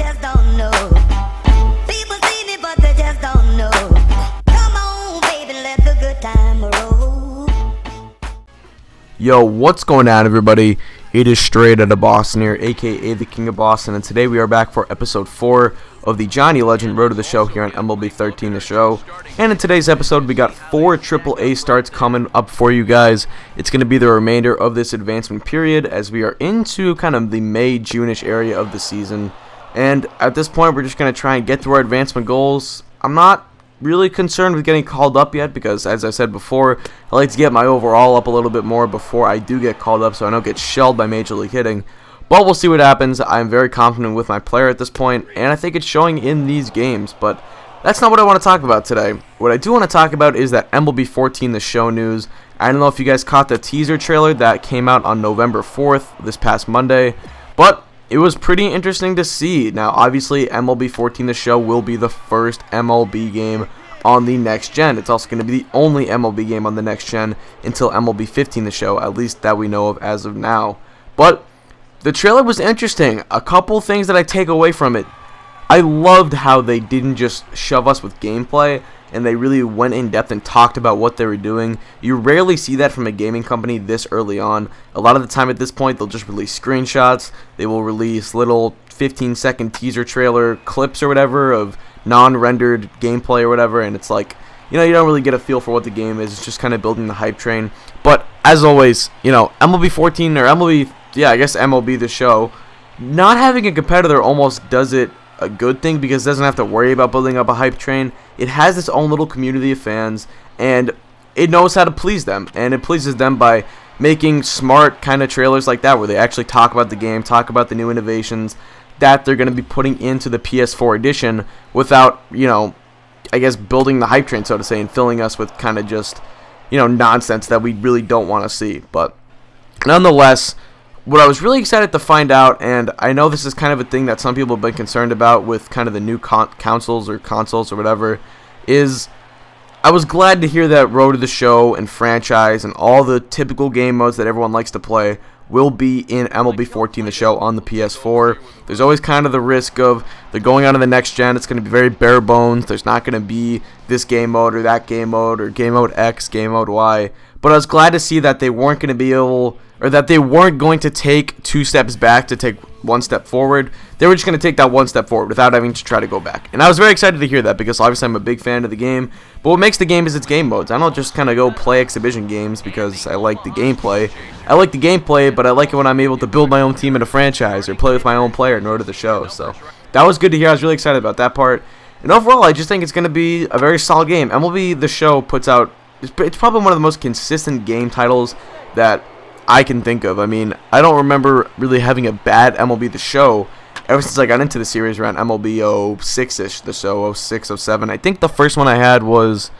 just don't know. People see me, but they just don't know. Come on, baby, let the good time roll. Yo, what's going on, everybody? It is Straight Outta Boston here, aka the King of Boston, and today we are back for episode 4 of the Jonny Legend Road to the Show here on MLB 13 The Show. And in today's episode, we got 4 AAA starts coming up for you guys. It's going to be the remainder of this advancement period as we are into kind of the May, June-ish area of the season. And at this point, we're just going to try and get through our advancement goals. I'm not really concerned with getting called up yet because, as I said before, I like to get my overall up a little bit more before I do get called up so I don't get shelled by Major League Hitting. But we'll see what happens. I'm very confident with my player at this point, and I think it's showing in these games. But that's not what I want to talk about today. What I do want to talk about is that MLB 14 The Show news. I don't know if you guys caught the teaser trailer that came out on November 4th, this past Monday, but it was pretty interesting to see. Now, obviously, MLB 14 The Show will be the first MLB game on the next gen. It's also going to be the only MLB game on the next gen until MLB 15 The Show, at least that we know of as of now. But the trailer was interesting. A couple things that I take away from it. I loved how they didn't just shove us with gameplay, and they really went in depth and talked about what they were doing. You rarely see that from a gaming company this early on. A lot of the time at this point, they'll just release screenshots. They will release little 15-second teaser trailer clips or whatever of non-rendered gameplay or whatever, and it's like, you don't really get a feel for what the game is. It's just kind of building the hype train. But as always, MLB 14 or MLB The Show, not having a competitor almost does it a good thing because it doesn't have to worry about building up a hype train. It has its own little community of fans, and it knows how to please them, and it pleases them by making smart kind of trailers like that where they actually talk about the game, talk about the new innovations that they're going to be putting into the PS4 edition without, building the hype train, so to say, and filling us with kind of just, nonsense that we really don't want to see. But nonetheless, what I was really excited to find out, and I know this is kind of a thing that some people have been concerned about with kind of the new consoles or whatever, is I was glad to hear that Road to the Show and franchise and all the typical game modes that everyone likes to play will be in MLB 14 The Show on the PS4. There's always kind of the risk of they're going on to the next gen. It's going to be very bare bones. There's not going to be this game mode or that game mode or game mode X, game mode Y. But I was glad to see that they weren't going to be able, or that they weren't going to take 2 steps back to take 1 step forward. They were just going to take that 1 step forward without having to try to go back. And I was very excited to hear that because obviously I'm a big fan of the game. But what makes the game is its game modes. I don't just kind of go play exhibition games because I like the gameplay. I like the gameplay, but I like it when I'm able to build my own team in a franchise or play with my own player in order to the show. So that was good to hear. I was really excited about that part. And overall, I just think it's going to be a very solid game. MLB The Show puts out, it's probably one of the most consistent game titles that I can think of. I mean, I don't remember really having a bad MLB The Show ever since I got into the series around MLB 06-ish, the show 06, 07. I think the first one I had was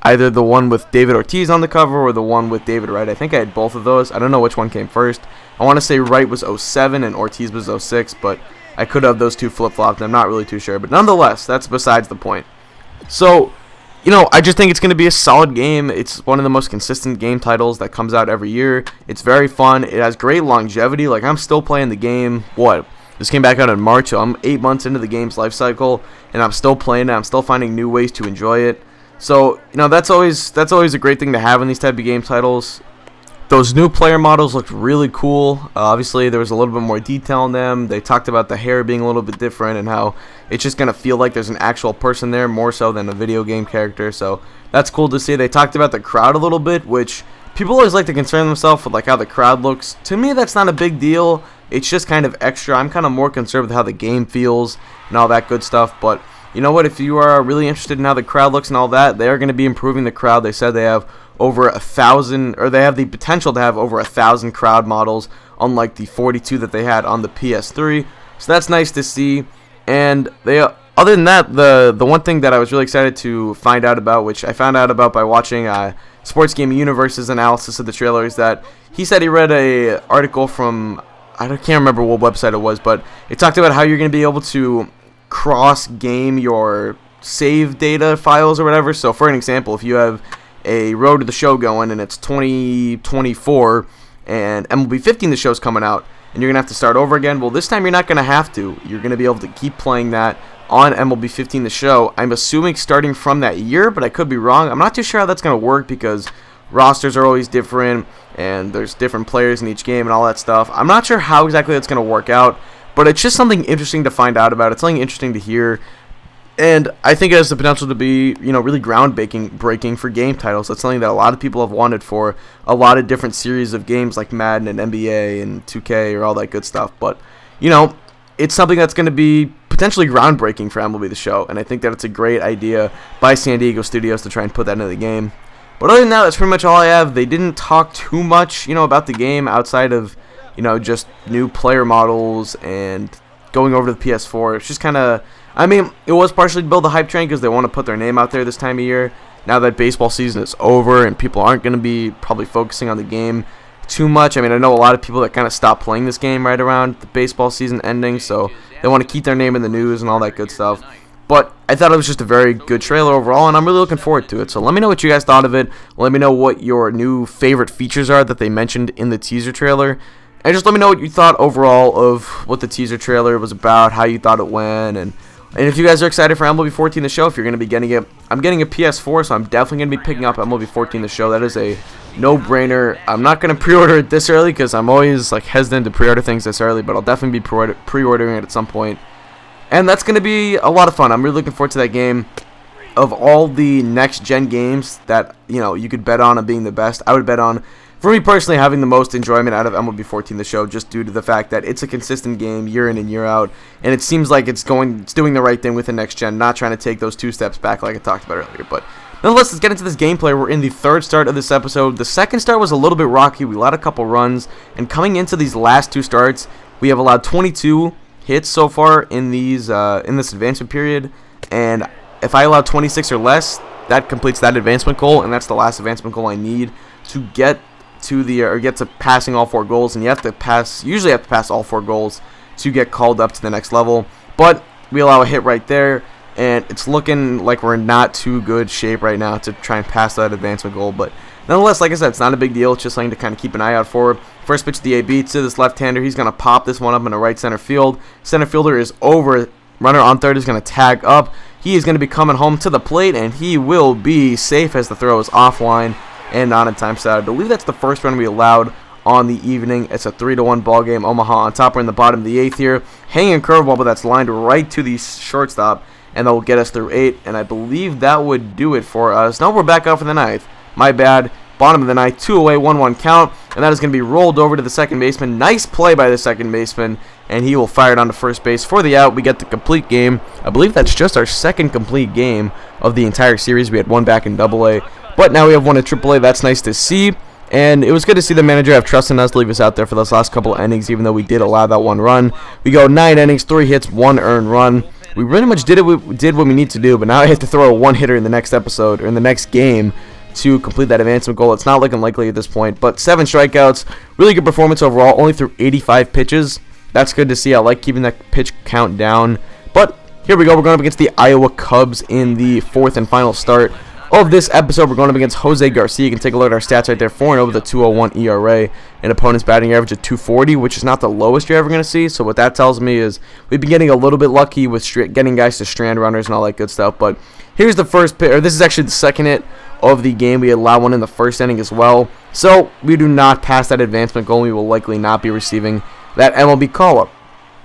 either the one with David Ortiz on the cover or the one with David Wright. I think I had both of those. I don't know which one came first. I want to say Wright was 07 and Ortiz was 06, but I could have those two flip-flopped. I'm not really too sure. But nonetheless, that's besides the point. So, I just think it's going to be a solid game. It's one of the most consistent game titles that comes out every year. It's very fun. It has great longevity. Like, I'm still playing the game. This came back out in March, so I'm 8 months into the game's life cycle, and I'm still playing it. I'm still finding new ways to enjoy it. So, that's always a great thing to have in these type of game titles. Those new player models looked really cool. Obviously, there was a little bit more detail in them. They talked about the hair being a little bit different and how it's just going to feel like there's an actual person there more so than a video game character. So that's cool to see. They talked about the crowd a little bit, which people always like to concern themselves with how the crowd looks. To me, that's not a big deal. It's just kind of extra. I'm kind of more concerned with how the game feels and all that good stuff. But you know what? If you are really interested in how the crowd looks and all that, they are going to be improving the crowd. They said they have over 1,000, or they have the potential to have over 1,000 crowd models, unlike the 42 that they had on the PS3. So that's nice to see. And other than that, the one thing that I was really excited to find out about, which I found out about by watching Sports Gaming Universe's analysis of the trailer, is that he said he read a article from, I can't remember what website it was, but it talked about how you're going to be able to cross-game your save data files or whatever. So for an example, if you have a Road to the Show going and it's 2024 and MLB 15 The Show's coming out, and you're going to have to start over again. Well, this time you're not going to have to. You're going to be able to keep playing that on MLB 15 The Show. I'm assuming starting from that year, but I could be wrong. I'm not too sure how that's going to work because rosters are always different, and there's different players in each game and all that stuff. I'm not sure how exactly that's going to work out, but it's just something interesting to find out about. It's something interesting to hear, and I think it has the potential to be, really breaking for game titles. That's something that a lot of people have wanted for a lot of different series of games like Madden and NBA and 2K or all that good stuff. But, it's something that's going to be potentially groundbreaking for MLB The Show, and I think that it's a great idea by San Diego Studios to try and put that into the game. But other than that, that's pretty much all I have. They didn't talk too much, about the game outside of, just new player models and going over to the PS4. It's just kind of, it was partially to build the hype train because they want to put their name out there this time of year. Now that baseball season is over and people aren't going to be probably focusing on the game too much. I know a lot of people that kind of stopped playing this game right around the baseball season ending, so they want to keep their name in the news and all that good stuff. But I thought it was just a very good trailer overall, and I'm really looking forward to it. So let me know what you guys thought of it. Let me know what your new favorite features are that they mentioned in the teaser trailer. And just let me know what you thought overall of what the teaser trailer was about, how you thought it went, and if you guys are excited for MLB 14 The Show, if you're going to be getting it. I'm getting a PS4, so I'm definitely going to be picking up MLB 14 The Show. That is a no-brainer. I'm not going to pre-order it this early because I'm always hesitant to pre-order things this early, but I'll definitely be pre-ordering it at some point. And that's going to be a lot of fun. I'm really looking forward to that game. Of all the next-gen games that, you could bet on being the best, I would bet on, for me personally, having the most enjoyment out of MLB 14 The Show just due to the fact that it's a consistent game year in and year out, and it seems like it's doing the right thing with the next-gen, not trying to take those 2 steps back like I talked about earlier. But nonetheless, let's get into this gameplay. We're in the 3rd start of this episode. The 2nd start was a little bit rocky. We allowed a couple runs, and coming into these last 2 starts, we have allowed 22 hits so far in these in this advancement period, and if I allow 26 or less, that completes that advancement goal, and that's the last advancement goal I need to get to get to passing all 4 goals. And you usually have to pass all 4 goals to get called up to the next level. But we allow a hit right there, and it's looking like we're in not too good shape right now to try and pass that advancement goal. But nonetheless, like I said, it's not a big deal. It's just something to kind of keep an eye out for. First pitch to the AB to this left-hander. He's going to pop this one up in the right center field. Center fielder is over. Runner on third is going to tag up. He is going to be coming home to the plate, and he will be safe as the throw is offline and not in time set. I believe that's the first run we allowed on the evening. It's a 3-1 ball game. Omaha on top. We're in the bottom of the 8th here. Hanging curveball, but that's lined right to the shortstop, and that will get us through 8. And I believe that would do it for us. No, we're back out for the 9th. My bad. Bottom of the 9th. 2 away, 1-1 count, and that is going to be rolled over to the second baseman. Nice play by the second baseman, and he will fire it onto first base for the out. We get the complete game. I believe that's just our second complete game of the entire series. We had one back in AA. But now we have one at AAA. That's nice to see. And it was good to see the manager have trust in us to leave us out there for those last couple of innings, even though we did allow that 1 run. We go 9 innings, 3 hits, 1 earned run. We really much did what we need to do, but now I have to throw a 1-hitter in the next episode, or in the next game, to complete that advancement goal. It's not looking likely at this point, but 7 strikeouts. Really good performance overall, only through 85 pitches. That's good to see. I like keeping that pitch count down. But here we go. We're going up against the Iowa Cubs in the 4th and final start of this episode. We're going up against Jose Garcia. You can take a look at our stats right there. 4-0 with a 2.01 ERA. An opponent's batting average of 240, which is not the lowest you're ever going to see. So what that tells me is we've been getting a little bit lucky with getting guys to strand runners and all that good stuff. But here's the first pitch, or this is actually the second hit of the game. We allow one in the first inning as well. So we do not pass that advancement goal. We will likely not be receiving that MLB call-up.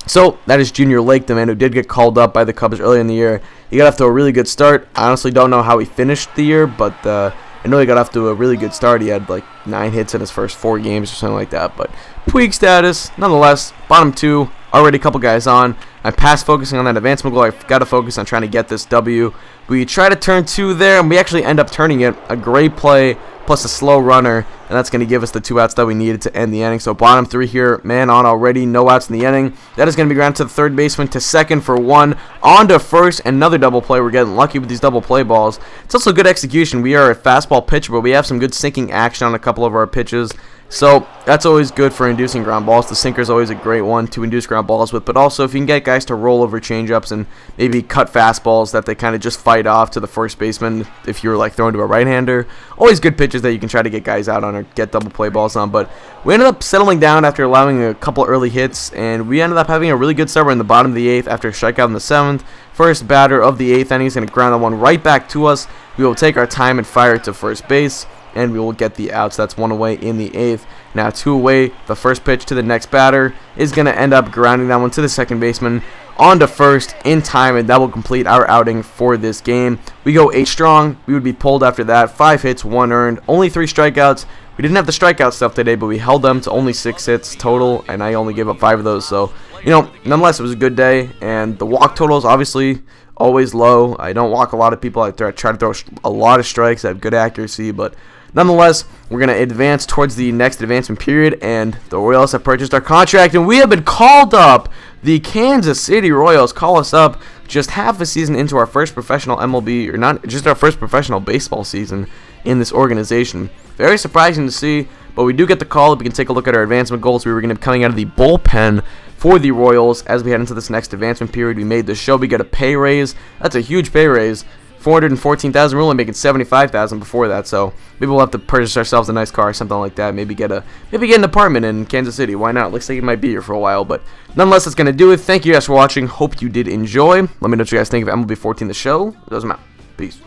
So that is Junior Lake, the man who did get called up by the Cubs earlier in the year. He got off to a really good start. I honestly don't know how he finished the year, but I know he got off to a really good start. He had like 9 hits in his first 4 games or something like that. But Puig status, nonetheless, bottom 2, already a couple guys on. I'm past focusing on that advancement goal. I've got to focus on trying to get this W. We try to turn 2 there, and we actually end up turning it. A great play plus a slow runner, and that's going to give us the 2 outs that we needed to end the inning. So bottom 3 here, man on already, no outs in the inning. That is going to be grounded to the third baseman, to second for 1, on to first, another double play. We're getting lucky with these double play balls. It's also good execution. We are a fastball pitcher, but we have some good sinking action on a couple of our pitches. So that's always good for inducing ground balls. The sinker is always a great one to induce ground balls with, but also if you can get guys to roll over changeups and maybe cut fastballs that they kind of just fight off to the first baseman if you're like throwing to a right-hander, always good pitches that you can try to get guys out on or get double play balls on. But we ended up settling down after allowing a couple early hits, and we ended up having a really good start in the bottom of the 8th after a strikeout in the 7th. First batter of the 8th inning is going to ground that one right back to us. We will take our time and fire it to first base, and we will get the outs. That's 1 away in the 8th. Now 2 away. The first pitch to the next batter is going to end up grounding that one to the second baseman on to first in time, and that will complete our outing for this game. We go 8 strong. We would be pulled after that. 5 hits, 1 earned, only 3 strikeouts. We didn't have the strikeout stuff today, but we held them to only 6 hits total, and I only gave up 5 of those. So, nonetheless, it was a good day, and the walk total is obviously always low. I don't walk a lot of people. I try to throw a lot of strikes. I have good accuracy, but nonetheless, we're going to advance towards the next advancement period, and the Royals have purchased our contract, and we have been called up. The Kansas City Royals call us up just half a season into our first professional MLB, or not just our first professional baseball season in this organization. Very surprising to see, but we do get the call up. We can take a look at our advancement goals. We were going to be coming out of the bullpen for the Royals as we head into this next advancement period. We made the show. We get a pay raise. That's a huge pay raise. $414,000. We're only making $75,000 before that, so maybe we'll have to purchase ourselves a nice car or something like that. Maybe get an apartment in Kansas City. Why not? Looks like it might be here for a while, but nonetheless, that's gonna do it. Thank you guys for watching. Hope you did enjoy. Let me know what you guys think of MLB 14 the show. Those are out. Peace.